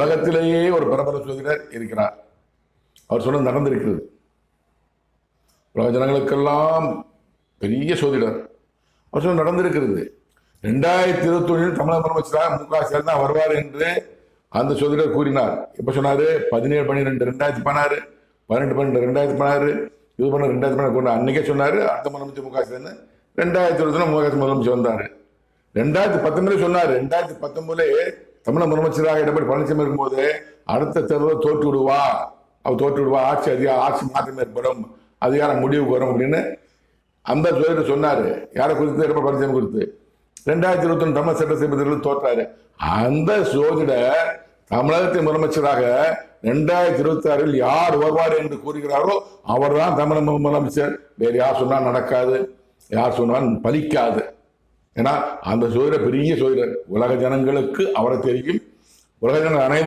உலகத்திலேயே ஒரு பிரபல ஜோதிடர் இருக்கிறார். அவர் சொன்னது நடந்திருக்கிறது. உலக ஜனங்களுக்கெல்லாம் பெரிய ஜோதிடர். அவர் சொன்னது நடந்திருக்கிறது. 2021 தமிழக முதலமைச்சராக மு.க. ஸ்டாலின் தான் வருவார் என்று அந்த ஜோதிடர் கூறினார். எப்ப சொன்னாரு? 17/12/2016, 18/12/2016, இது பண்ண 2016 கொண்டு அன்னைக்கே சொன்னாரு. அடுத்த முதலமைச்சர் மு.க. ஸ்டாலின் 2021 மு.க. முதலமைச்சர் வந்தாரு. 2019 சொன்னாரு. 2019 தமிழக முதலமைச்சராக எடப்பாடி பழனிசாமி இருக்கும்போது அடுத்த தேர்தலில் தோற்று விடுவா, அவர் தோற்று விடுவா, ஆட்சி மாற்றம் ஏற்படும், அதிகாரம் முடிவுக்கு வரும் அப்படின்னு அந்த ஜோதிடர் சொன்னாரு. யாரை குறித்து? எடப்பாடி பழனிசாமி குறித்து. 2021 தமிழக சட்டசபை தேர்தலில் தோற்றாரு. அந்த ஜோதிடர் தமிழகத்தின் முதலமைச்சராக 2026 யார் வருவார் என்று கூறுகிறாரோ அவர் தான் தமிழக முதலமைச்சர். வேறு யார் சொன்னால் நடக்காது, யார் சொன்னால் பலிக்காது. ஏன்னா அந்த ஜோதிடர் பெரிய ஜோதிடர். உலக ஜனங்களுக்கு அவரை தெரியும். உலக ஜனங்கள் அனைவரும்